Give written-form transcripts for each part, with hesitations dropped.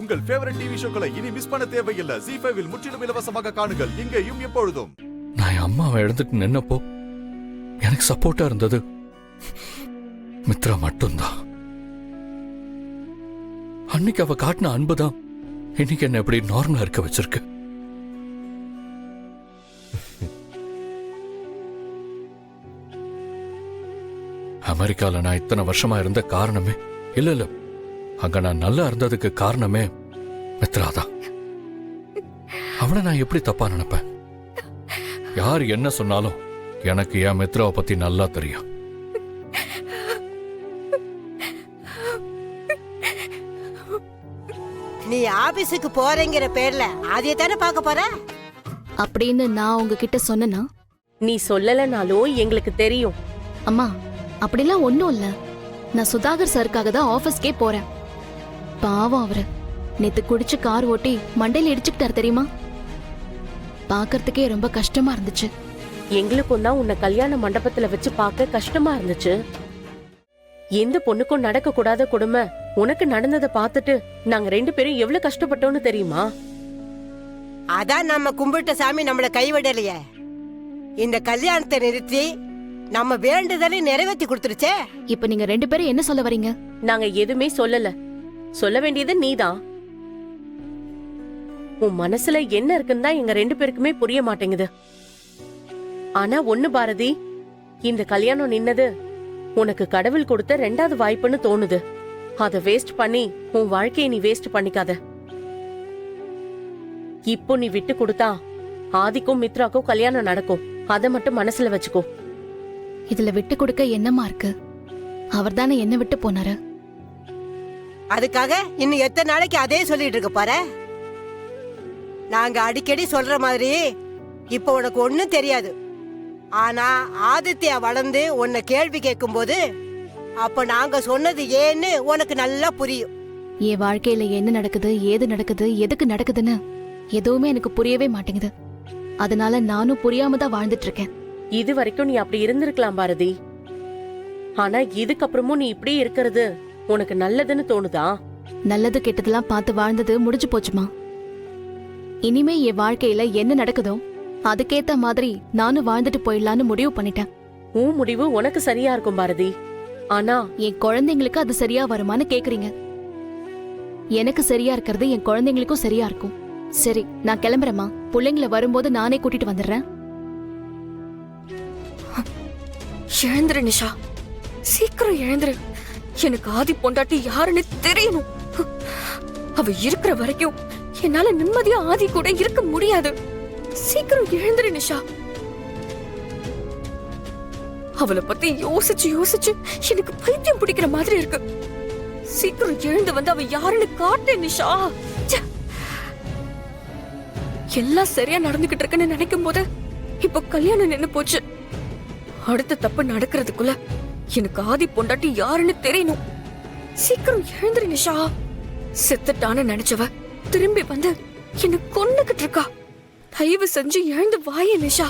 உங்கள் favourite TV ஷோக்களை இனி miss பண்ண தேவையில்லை. ZEE5 இல் முற்றிலும் இலவசமாக காணுங்கள், இங்கேயும் எப்பொழுதும். நான் என் அம்மாவை எழுந்துட்டு நின்னப்போ எனக்கு சப்போர்ட்டா இருந்தது மித்ரா மட்டும்தான். அன்னைக்கு அவ காட்டின அன்புதான் இன்னைக்கு என்ன எப்படி நார்மலா இருக்க வச்சிருக்கு. அமெரிக்கால நான் இத்தனை வருஷமா இருந்த காரணமே இல்ல அங்க நான் நல்லா இருந்ததுக்கு காரணமே மித்ராதான். அவளை நான் எப்படி தப்பா நினைப்பேன்? யார் என்ன சொன்னாலும் எனக்கு என் மித்ராவை பத்தி நல்லா தெரியும். நீ ஆபீஸுக்கு போறேங்கிற பேர்ல அதையே தானே பார்க்க போற அப்படின்னு நான் உங்ககிட்ட சொன்னனா? நீ சொல்லலனாலும் எங்களுக்கு தெரியும். அம்மா அப்படிலாம் ஒண்ணும் இல்ல. நான் சுதாகர் சாருக்காக தான் ஆபீஸ்க்கே போறேன். பாவம் அவரு நேத்து குடிச்சு கார் ஓட்டி மண்டையில இடிச்சுக்கிட்டாரு தெரியுமா? பாக்கறதுக்கே ரொம்ப கஷ்டமா இருந்துச்சு. எங்களுக்கும் தான் உன்னை கல்யாண மண்டபத்துல வச்சு பார்க்க கஷ்டமா இருந்துச்சு. எந்த பொண்ணுக்கும் நடக்க கூடாத கொடுமை உனக்கு நடந்ததை பார்த்துட்டு நாங்க 2 பேரும் எவ்வளவு கஷ்டப்பட்டோம்னு தெரியுமா? அதான் நம்ம கும்பிட்ட சாமி நம்மள கைவிடலையே. இந்த கல்யாணத்தை நிறுத்தி நம்ம வேண்டுதலை நிறைவேற்றி கொடுத்துருச்சே. இப்ப நீங்க 2 பேரும் என்ன சொல்ல வரீங்க? நாங்க எதுவுமே சொல்லல. சொல்ல வேண்டியது நீதான். உன் மனசுல என்ன இருக்குன்னு தான் எங்க 2 பேருக்குமே புரிய மாட்டேங்குது. ஆனா ஒண்ணு பாரதி, இந்த கல்யாணம் நின்னது உனக்கு கடவுள் கொடுத்த 2வது வாய்ப்புன்னு தோணுது. அத வேஸ்ட் பண்ணி உன் வாழ்க்கையை நீ வேஸ்ட் பண்ணிக்காத. இப்போ நீ விட்டு கொடுத்தா ஆதிக்கும் மித்ராக்கும் கல்யாணம் நடக்கும். அத மட்டும் மனசுல வச்சுக்கோ. இதுல விட்டு கொடுக்க என்னமா இருக்கு? அவர் தானே என்ன விட்டு போனாரு. அதுக்காக இன்னும் எத்தனை நாளைக்கு அதே சொல்லிட்டு இருக்க பாரு. நாங்க அடிக்கடி சொல்ற மாதிரி இப்ப உனக்கு ஒண்ணும் தெரியாது. ஆனா ஆதித்யா வளர்ந்து உன்னை கேள்வி கேட்கும் போது அப்ப நாங்க சொன்னது ஏன்னு உனக்கு நல்லா புரியும். என் வாழ்க்கையில என்ன நடக்குது, ஏது நடக்குது, எதுக்கு நடக்குதுன்னு எதுவுமே எனக்கு புரியவே மாட்டேங்குது. அதனால நானும் புரியாம தான் வாழ்ந்துட்டு இருக்கேன். இது வரைக்கும் நீ அப்படி இருந்திருக்கலாம் பாரதி. ஆனா இதுக்கப்புறமும் நீ இப்படி இருக்கிறது உனக்கு நல்லதுன்னு தோணுதா? நல்லது கெட்டதெல்லாம் பார்த்து வாழ்ந்தது முடிஞ்சு போச்சுமா. இனிமே என் வாழ்க்கையில என்ன நடக்குதோ அதுக்கேத்த மாதிரி நானும் வாழ்ந்துட்டு போயிடலான்னு முடிவு பண்ணிட்டேன். உன் முடிவு உனக்கு சரியா இருக்கும் பாரதி. ஆனா என் குழந்தைங்களுக்கு அது சரியா வருமான்னு கேக்குறீங்க. எனக்கு சரியா இருக்கிறது என் குழந்தைங்களுக்கும் சரியா இருக்கும். சரி, நான் கிளம்புறேம்மா. பிள்ளைங்களை வரும்போது நானே கூட்டிட்டு வந்துடுறேன். எழுந்துரு நிஷா, சீக்கிரம் எழுந்துரு. எனக்கு ஆதி பொண்டாட்டி யாருன்னு தெரியணும். அவ இருக்கிற வரைக்கும் என்னால நிம்மதியா ஆதி கூட இருக்க முடியாது. சீக்கிரம் எழுந்துரு நிஷா. அவளை பத்தி யோசிச்சு யோசிச்சு எனக்கு பைத்தியம் பிடிக்கிற மாதிரி இருக்கு. சீக்கிரம் எழுந்து வந்து அவ யாருன்னு காட்டு நிஷா. எல்லாம் சரியா நடந்துகிட்டு இருக்குன்னு நினைக்கும் போது இப்ப கல்யாணம் நின்னு போச்சு. அடுத்த தப்பு நடக்கிறதுக்குள்ள எனக்கு ஆதி பொண்டாட்டி யாருன்னு தெரியணும். சீக்கிரம் எழுந்துரு நிஷா. செத்துட்டான்னு நினைச்சவ திரும்பி வந்து என்ன கொன்னுகிட்டு இருக்கா. தயவு செஞ்சு எழுந்து வாய நிஷா.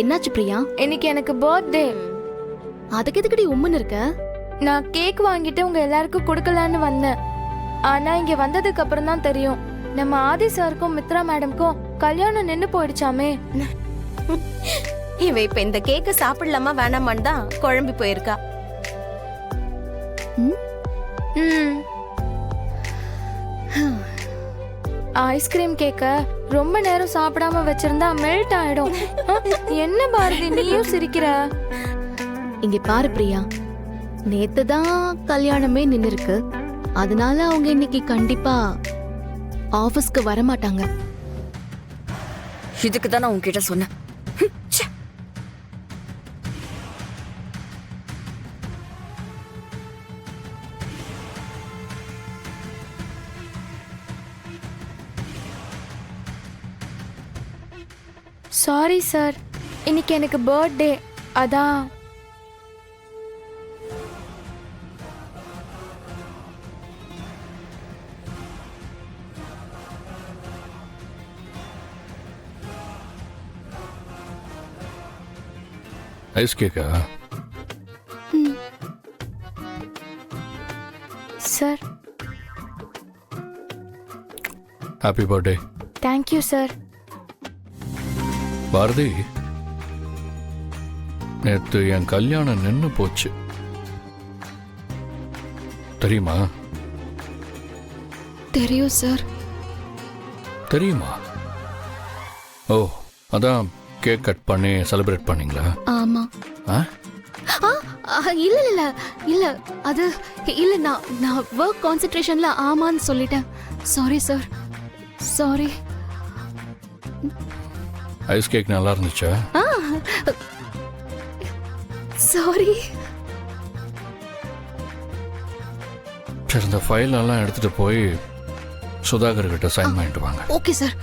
என்னாச்சு பிரியா? இன்னைக்கு எனக்கு பர்த்டே. அதுக்கு எதுக்கடி உம்முன்னு இருக்க? நான் கேக் வாங்கிட்டு உங்க எல்லாருக்கும் கொடுக்கலான்னு வந்தேன். ஆனா இங்க வந்ததுக்கு அப்புறம் தான் தெரியும் நம்ம ஆதி சாருக்கும் மித்ரா மேடம்க்கும் கல்யாணம் நின்னு போயிடுச்சாமே. இவ இப்ப இந்த கேக்க சாப்பிடலாமா வேணாமான்னு தான் குழம்பி போயிருக்கா. ஐஸ்கிரீம் கேக்க ரொம்ப நேரம் சாப்பிடாம வச்சிருந்தா மெல்ட் ஆயிடும். என்ன பாரதி நீயும் சிரிக்கிற? இங்க பாரு பிரியா, நேத்து தான் கல்யாணமே நின்னு இருக்கு. அதனால அவங்க இன்னைக்கு கண்டிப்பா ஆபீஸ்க்கு வர மாட்டாங்க. இதுக்கு தான் நான் உன்கிட்ட சொன்னேன். சாரி சார், இன்னைக்கு எனக்கு பர்த்டே. அதான். ஐஸ் கேக்கா? Sir happy birthday. Thank you sir. Bharathi, நேத்து என் கல்யாணம் நின்னு போச்சு தெரியுமா? தெரியும் சார். தெரியுமா? ஓ, அதான் கேக் கட் பண்ணி செலிப்ரேட் பண்ணீங்களா? ஆமா. ஆ? இல்ல இல்ல இல்ல அது இல்ல, நான் ஒர்க் கான்சென்ட்ரேஷன்ல ஆமான்னு சொல்லிட்டேன். Sorry sir, sorry. Ice cake நல்லா இருந்துச்சா? சாரி. சரி, இந்த ஃபைல் எல்லாம் எடுத்துட்டு போய் சுதாகர் கிட்ட சைன் பண்ணிட்டு வாங்க. Okay sir.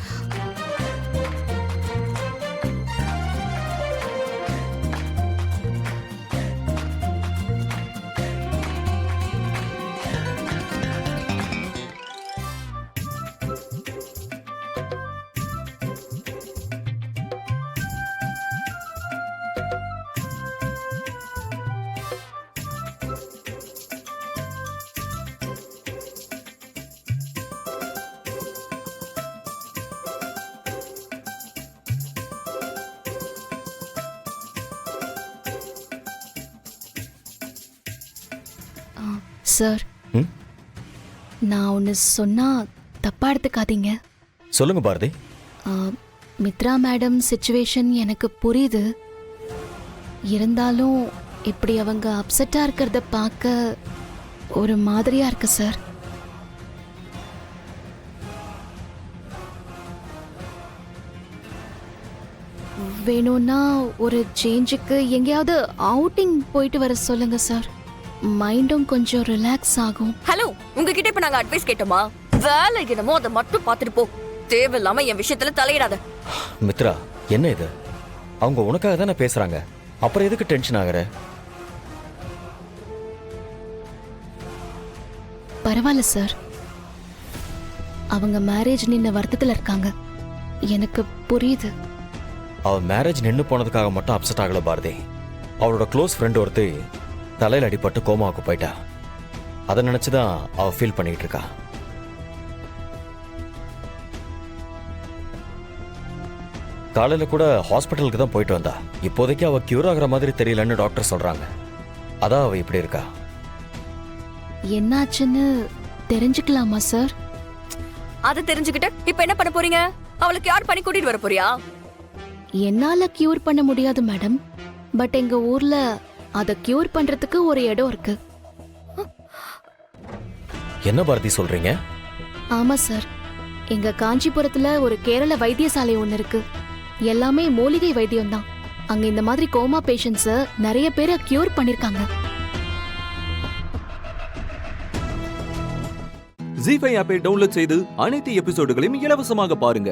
சார், நான் ஒன்று சொன்னா தப்பா எடுத்துக்காதீங்க. சொல்லுங்க பாரதி. மித்ரா மேடம் சிச்சுவேஷன் எனக்கு புரியுது. இருந்தாலும் இப்படி அவங்க அப்செட்டா இருக்கிறத பார்க்க ஒரு மாதிரியா இருக்கு சார். வேணும்னா ஒரு சேஞ்சுக்கு எங்கேயாவது அவுட்டிங் போயிட்டு வர சொல்லுங்க சார். மைண்டும் கொஞ்சம் ரிலாக்ஸ் ஆகும். ஹலோ, உங்ககிட்ட இப்ப நாங்க அட்வைஸ் கேட்டோமா? வேலை என்னமோ அதை மட்டும் பார்த்துட்டு போ. தேவையில்லாம என் விஷயத்துல தலையிடாத. மித்ரா, என்ன இது? அவங்க உனக்காக தானே பேசுறாங்க, அப்புறம் எதுக்கு டென்ஷன் ஆகுற? பரவாயில்ல சார். அவங்க மேரேஜ் நின்ன வருத்தத்துல இருக்காங்க. எனக்கு புரியுது. அவ மேரேஜ் நின்னு போனதுக்காக மட்டும் அப்செட் ஆகல பாரதி. அவளோட க்ளோஸ் ஃப்ரெண்ட் ஒருத்தி தலையில் அடிபட்டு கோமாவுக்கு போயிட்டா. அதை நினைச்சுதான் அவ ஃபீல் பண்ணிட்டு இருக்கா. காலையில கூட ஹாஸ்பிட்டலுக்கு தான் போயிட்டு வந்தா. இப்போதைக்கு அவ கியூர் ஆகுற மாதிரி தெரியலன்னு டாக்டர் சொல்றாங்க. அதான் அவ இப்படி இருக்கா. என்னாச்சுன்னு தெரிஞ்சுக்கலாமா சார்? அதை தெரிஞ்சுக்கிட்டு இப்ப என்ன பண்ண போறீங்க? அவளுக்கு யார் பண்ணி கூட்டிட்டு வர போறியா? என்னால கியூர் பண்ண முடியாது மேடம். பட் எங்க ஊர்ல அதை கியூர் பண்றதுக்கு ஒரு இடம் இருக்கு. என்ன பாரதி சொல்றீங்க? ஆமா சார். எங்க காஞ்சிபுரத்துல ஒரு கேரள வைத்தியசாலை ஒண்ணு இருக்கு. எல்லாமே மூலிகை வைத்தியம் தான். அங்க இந்த மாதிரி கோமா பேஷண்ட்ஸ நிறைய பேரை கியூர் பண்ணிருக்காங்க. ஜீ5 ஆப்பை டவுன்லோட் செய்து அனைத்து எபிசோடுகளையும் இலவசமாக பாருங்க.